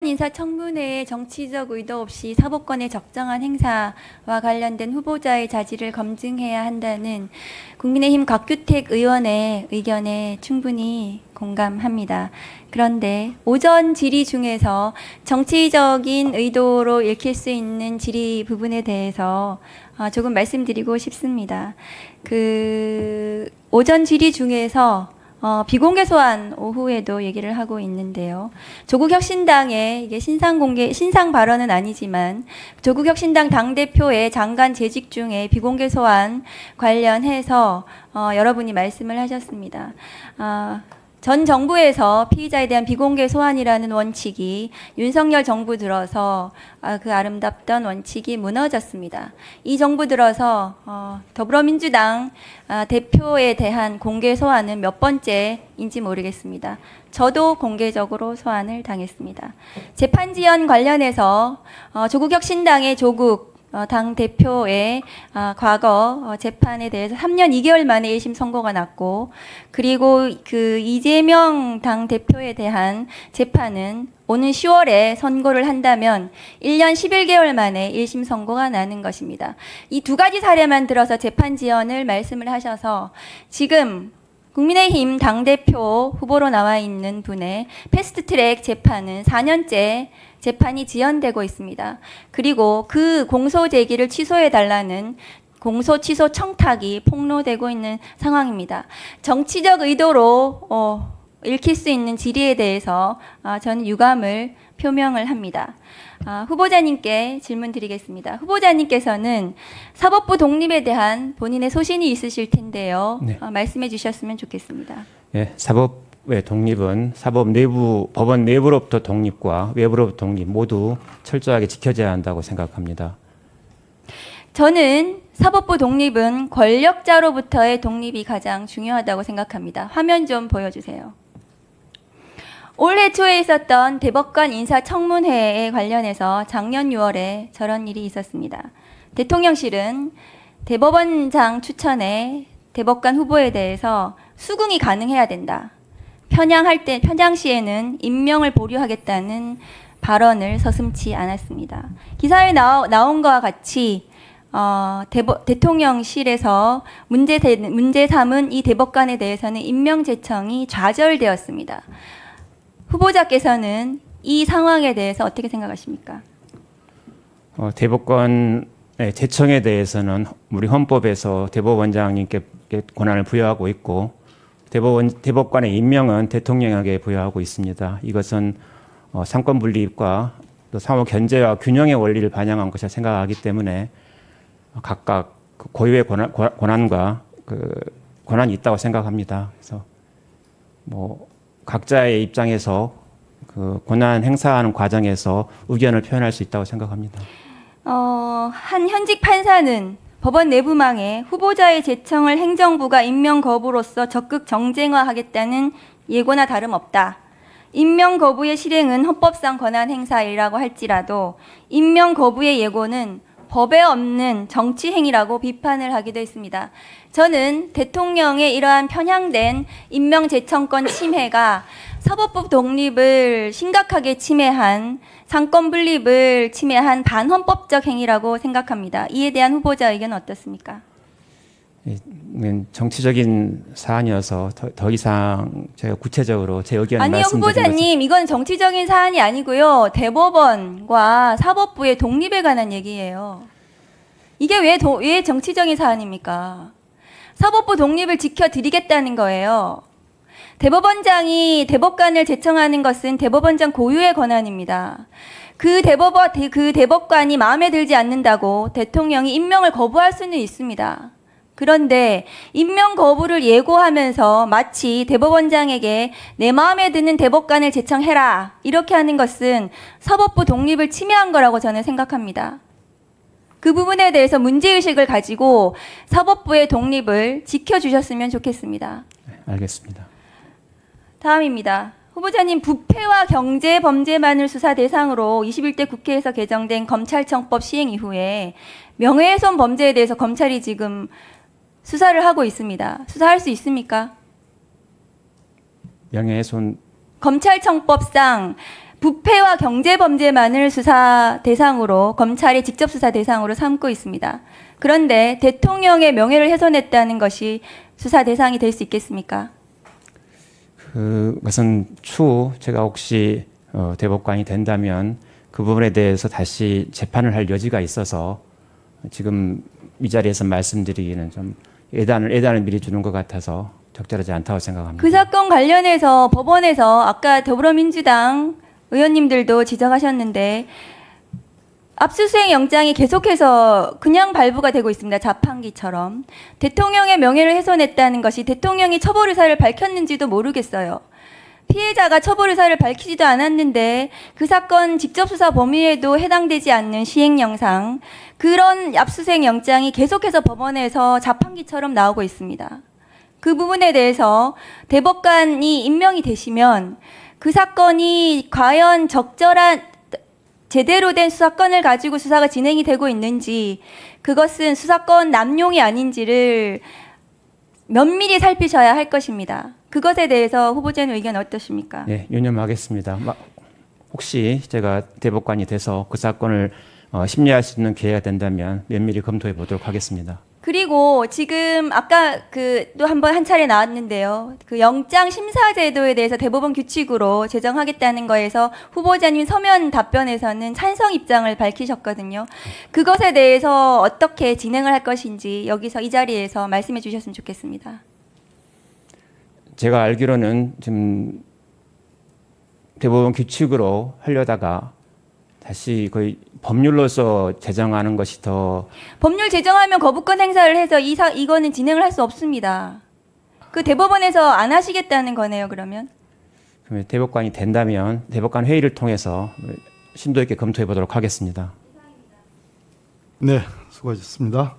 인사청문회에 정치적 의도 없이 사법권의 적정한 행사와 관련된 후보자의 자질을 검증해야 한다는 국민의힘 곽규택 의원의 의견에 충분히 공감합니다. 그런데 오전 질의 중에서 정치적인 의도로 읽힐 수 있는 질의 부분에 대해서 조금 말씀드리고 싶습니다. 오전 질의 중에서 비공개 소환 오후에도 얘기를 하고 있는데요. 조국혁신당의 이게 신상 발언은 아니지만 조국혁신당 당대표의 장관 재직 중에 비공개 소환 관련해서 여러분이 말씀을 하셨습니다. 전 정부에서 피의자에 대한 비공개 소환이라는 원칙이 윤석열 정부 들어서 그 아름답던 원칙이 무너졌습니다. 이 정부 들어서 더불어민주당 대표에 대한 공개 소환은 몇 번째인지 모르겠습니다. 저도 공개적으로 소환을 당했습니다. 재판 지연 관련해서 조국혁신당의 조국 당 대표의 과거 재판에 대해서 3년 2개월 만에 1심 선고가 났고, 그리고 이재명 당 대표에 대한 재판은 오는 10월에 선고를 한다면 1년 11개월 만에 1심 선고가 나는 것입니다. 이 두 가지 사례만 들어서 재판 지연을 말씀을 하셔서 지금 국민의힘 당대표 후보로 나와 있는 분의 패스트트랙 재판은 4년째 재판이 지연되고 있습니다. 그리고 그 공소 제기를 취소해달라는 공소 취소 청탁이 폭로되고 있는 상황입니다. 정치적 의도로 읽힐 수 있는 질의에 대해서 저는 유감을 표명을 합니다. 후보자님께 질문 드리겠습니다. 후보자님께서는 사법부 독립에 대한 본인의 소신이 있으실 텐데요. 네. 말씀해 주셨으면 좋겠습니다. 네, 사법의 독립은 법원 내부로부터 독립과 외부로부터 독립 모두 철저하게 지켜져야 한다고 생각합니다. 저는 사법부 독립은 권력자로부터의 독립이 가장 중요하다고 생각합니다. 화면 좀 보여주세요. 올해 초에 있었던 대법관 인사청문회에 관련해서 작년 6월에 저런 일이 있었습니다. 대통령실은 대법원장 추천에 대법관 후보에 대해서 수긍이 가능해야 된다. 편향시에는 임명을 보류하겠다는 발언을 서슴지 않았습니다. 기사에 나온 것과 같이 대통령실에서 문제 삼은 이 대법관에 대해서는 임명 제청이 좌절되었습니다. 후보자께서는 이 상황에 대해서 어떻게 생각하십니까? 대법관의 제청에 대해서는 우리 헌법에서 대법원장님께 권한을 부여하고 있고 대법관의 임명은 대통령에게 부여하고 있습니다. 이것은 상권 분립과 또 상호 견제와 균형의 원리를 반영한 것이라 생각하기 때문에 각각 고유의 권한과 권한이 있다고 생각합니다. 그래서 각자의 입장에서 권한 행사하는 과정에서 의견을 표현할 수 있다고 생각합니다. 한 현직 판사는 법원 내부망에 후보자의 제청을 행정부가 임명 거부로서 적극 정쟁화하겠다는 예고나 다름없다. 임명 거부의 실행은 헌법상 권한 행사이라고 할지라도 임명 거부의 예고는 법에 없는 정치 행위라고 비판을 하기도 했습니다. 저는 대통령의 이러한 편향된 임명 제청권 침해가 사법부 독립을 심각하게 침해한 상권 분립을 침해한 반헌법적 행위라고 생각합니다. 이에 대한 후보자 의견은 어떻습니까? 정치적인 사안이어서 더 이상 제가 구체적으로 제 의견을 아니요, 후보자님, 이건 정치적인 사안이 아니고요. 대법원과 사법부의 독립에 관한 얘기예요. 이게 왜 정치적인 사안입니까? 사법부 독립을 지켜드리겠다는 거예요. 대법원장이 대법관을 제청하는 것은 대법원장 고유의 권한입니다. 그 대법관이 마음에 들지 않는다고 대통령이 임명을 거부할 수는 있습니다. 그런데 임명 거부를 예고하면서 마치 대법원장에게 내 마음에 드는 대법관을 제청해라 이렇게 하는 것은 사법부 독립을 침해한 거라고 저는 생각합니다. 그 부분에 대해서 문제의식을 가지고 사법부의 독립을 지켜주셨으면 좋겠습니다. 네, 알겠습니다. 다음입니다. 후보자님, 부패와 경제 범죄만을 수사 대상으로 21대 국회에서 개정된 검찰청법 시행 이후에 명예훼손 범죄에 대해서 검찰이 지금 수사를 하고 있습니다. 수사할 수 있습니까? 명예훼손 검찰청법상 부패와 경제범죄만을 수사 대상으로 검찰이 직접 수사 대상으로 삼고 있습니다. 그런데 대통령의 명예를 훼손했다는 것이 수사 대상이 될 수 있겠습니까? 그것은 추후 제가 혹시 대법관이 된다면 그 부분에 대해서 다시 재판을 할 여지가 있어서 지금 이 자리에서 말씀드리기는 좀 예단을 미리 주는 것 같아서 적절하지 않다고 생각합니다. 그 사건 관련해서 법원에서 아까 더불어민주당 의원님들도 지적하셨는데 압수수색 영장이 계속해서 그냥 발부가 되고 있습니다. 자판기처럼. 대통령의 명예를 훼손했다는 것이 대통령이 처벌 의사를 밝혔는지도 모르겠어요. 피해자가 처벌 의사를 밝히지도 않았는데 그 사건 직접 수사 범위에도 해당되지 않는 시행영상, 그런 압수수색 영장이 계속해서 법원에서 자판기처럼 나오고 있습니다. 그 부분에 대해서 대법관이 임명이 되시면 그 사건이 과연 적절한 제대로 된 수사건을 가지고 수사가 진행이 되고 있는지, 그것은 수사권 남용이 아닌지를 면밀히 살피셔야 할 것입니다. 그것에 대해서 후보자님 의견 어떠십니까? 네, 유념하겠습니다. 혹시 제가 대법관이 돼서 그 사건을 심리할 수 있는 기회가 된다면 면밀히 검토해 보도록 하겠습니다. 그리고 지금 아까 또 한 차례 나왔는데요. 그 영장 심사 제도에 대해서 대법원 규칙으로 제정하겠다는 거에서 후보자님 서면 답변에서는 찬성 입장을 밝히셨거든요. 그것에 대해서 어떻게 진행을 할 것인지 여기서 이 자리에서 말씀해 주셨으면 좋겠습니다. 제가 알기로는 지금 대법원 규칙으로 하려다가 다시 거의 법률로서 제정하는 것이 더 법률 제정하면 거부권 행사를 해서 이거는 진행을 할 수 없습니다. 그 대법원에서 안 하시겠다는 거네요, 그러면? 대법관이 된다면 대법관 회의를 통해서 심도 있게 검토해 보도록 하겠습니다. 네, 수고하셨습니다.